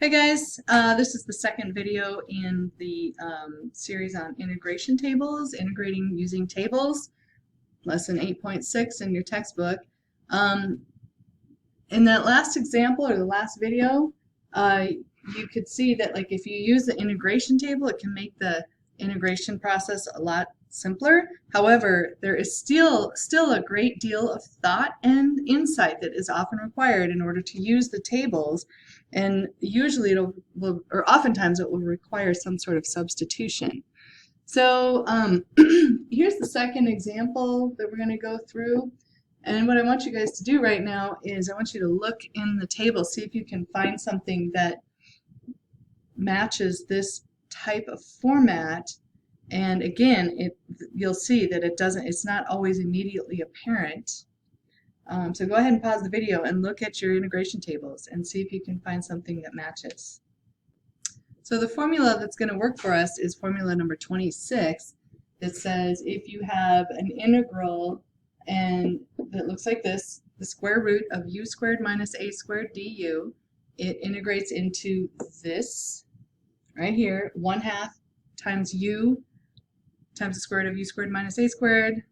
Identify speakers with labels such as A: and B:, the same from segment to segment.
A: Hey guys, this is the second video in the series on integration tables, integrating using tables, lesson 8.6 in your textbook. Um, in that last example or the last video, you could see that like if you use the integration table, it can make the integration process a lot simpler. However, there is still a great deal of thought and insight that is often required in order to use the tables, and usually or oftentimes it will require some sort of substitution. So here's the second example that we're going to go through. And what I want you guys to do right now is I want you to look in the table, see if you can find something that matches this type of format. And again, you'll see that it's not always immediately apparent. So go ahead and pause the video and look at your integration tables and see if you can find something that matches. So the formula that's going to work for us is formula number 26 that says if you have an integral and that looks like this, the square root of u squared minus a squared du, it integrates into this right here, 1/2 times u times the square root of u squared minus a squared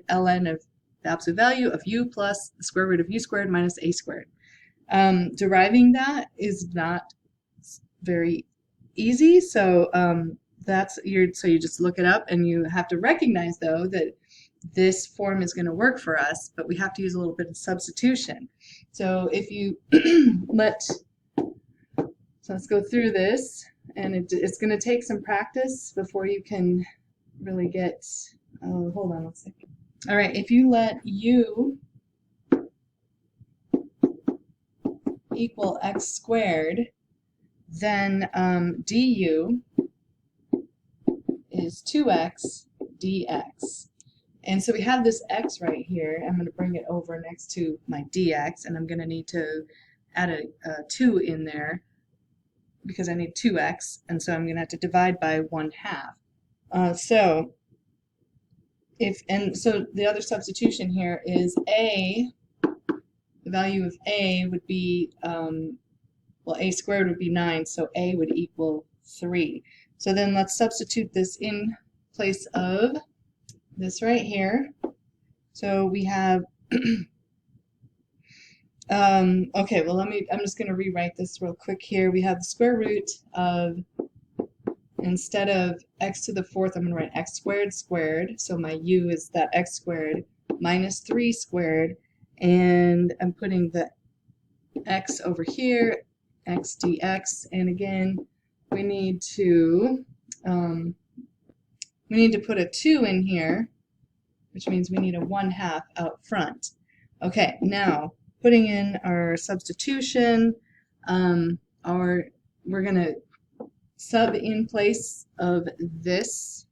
A: ln of the absolute value of u plus the square root of u squared minus a squared. Deriving that is not very easy, so you just look it up, and you have to recognize though that this form is going to work for us, but we have to use a little bit of substitution. So if you so let's go through this, and it's going to take some practice before you can really get, oh, hold on one second. All right, if you let u equal x squared, then du is 2x dx. And so we have this x right here. I'm going to bring it over next to my dx, and I'm going to need to add a 2 in there because I need 2x, and so I'm going to have to divide by 1/2. So the other substitution here is the value of a would be, well, a squared would be 9, so a would equal 3. So then let's substitute this in place of this right here. So we have, okay, well I'm just going to rewrite this real quick here. We have the square root of, instead of x to the 4th, I'm going to write x squared squared, so my u is that x squared, minus 3 squared, and I'm putting the x over here, x dx, and again we need to put a 2 in here, which means we need a 1/2 out front. Okay, now putting in our substitution, we're going to sub in place of this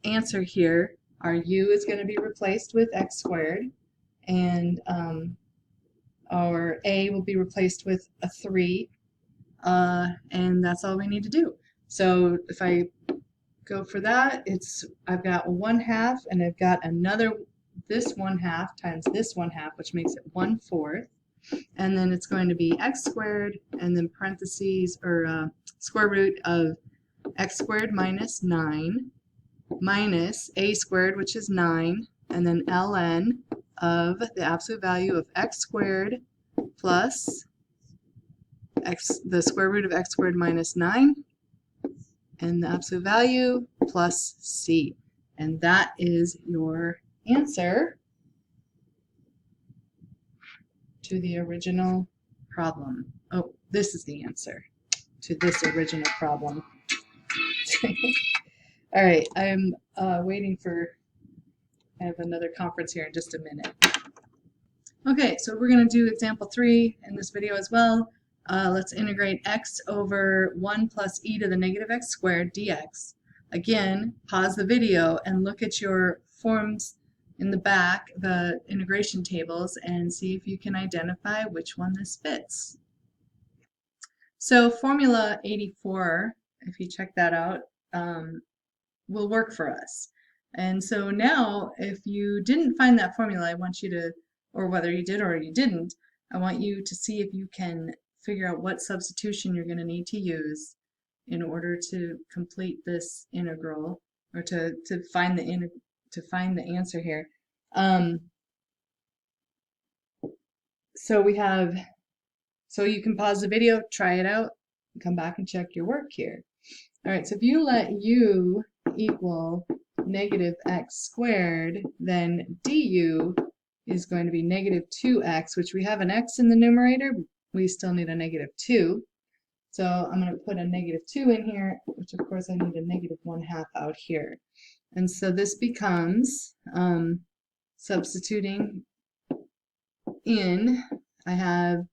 A: answer here. Our u is going to be replaced with x squared, and our a will be replaced with a 3, and that's all we need to do. So if I go for that, I've got 1/2, and I've got this 1/2 times this 1/2, which makes it 1/4, and then it's going to be x squared, and then parentheses, or square root of x squared minus 9 minus a squared, which is 9, and then ln of the absolute value of x squared plus the square root of x squared minus 9, and the absolute value plus c. And that is your answer to the original problem. Oh, this is the answer to this original problem. All right, I'm waiting I have another conference here in just a minute. Okay, so we're going to do example 3 in this video as well. Let's integrate x over 1 plus e to the negative x squared dx. Again, pause the video and look at your forms in the back, the integration tables, and see if you can identify which one this fits. So formula 84, if you check that out, will work for us. And so now, if you didn't find that formula, I want you to, or whether you did or you didn't, I want you to see if you can figure out what substitution you're going to need to use in order to complete this integral, or to find the answer here. So you can pause the video, try it out, and come back and check your work here. All right, so if you let u equal negative x squared, then du is going to be negative 2x, which we have an x in the numerator, we still need a negative 2. So I'm going to put a negative 2 in here, which of course I need a negative 1/2 out here. And so this becomes, substituting in, I have,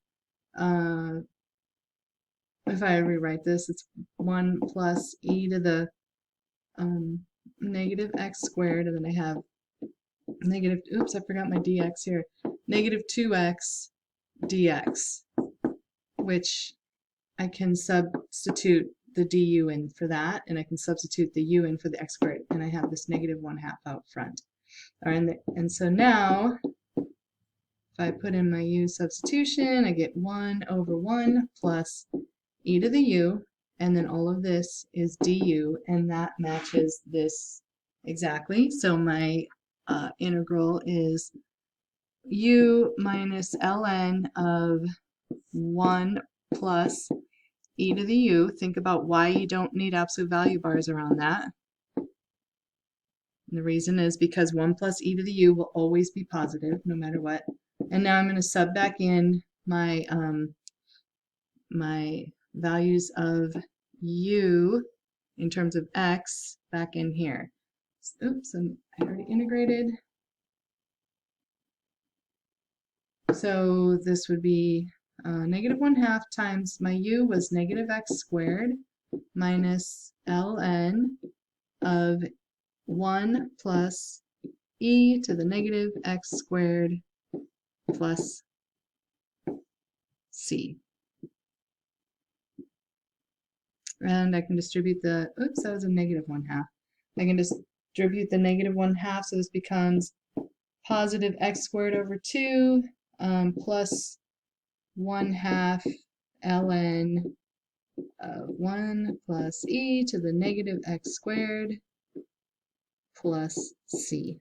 A: if I rewrite this, it's 1 plus e to the negative x squared, and then I have negative, oops, I forgot my dx here, negative 2x dx, which I can substitute the du in for that, and I can substitute the u in for the x squared, and I have this negative 1/2 out front. All right, and so now, if I put in my u substitution, I get 1 over 1 plus e to the u, and then all of this is du, and that matches this exactly. So my integral is u minus ln of 1 plus e to the u. Think about why you don't need absolute value bars around that. And the reason is because 1 plus e to the u will always be positive no matter what. And now I'm going to sub back in my my values of u in terms of x back in here. Oops, I already integrated. So this would be negative 1/2 times my u was negative x squared minus ln of 1 plus e to the negative x squared plus c. And I can distribute the, oops, that was a negative 1/2. I can distribute the negative 1/2, so this becomes positive x squared over 2 plus 1/2 ln 1 plus e to the negative x squared plus c.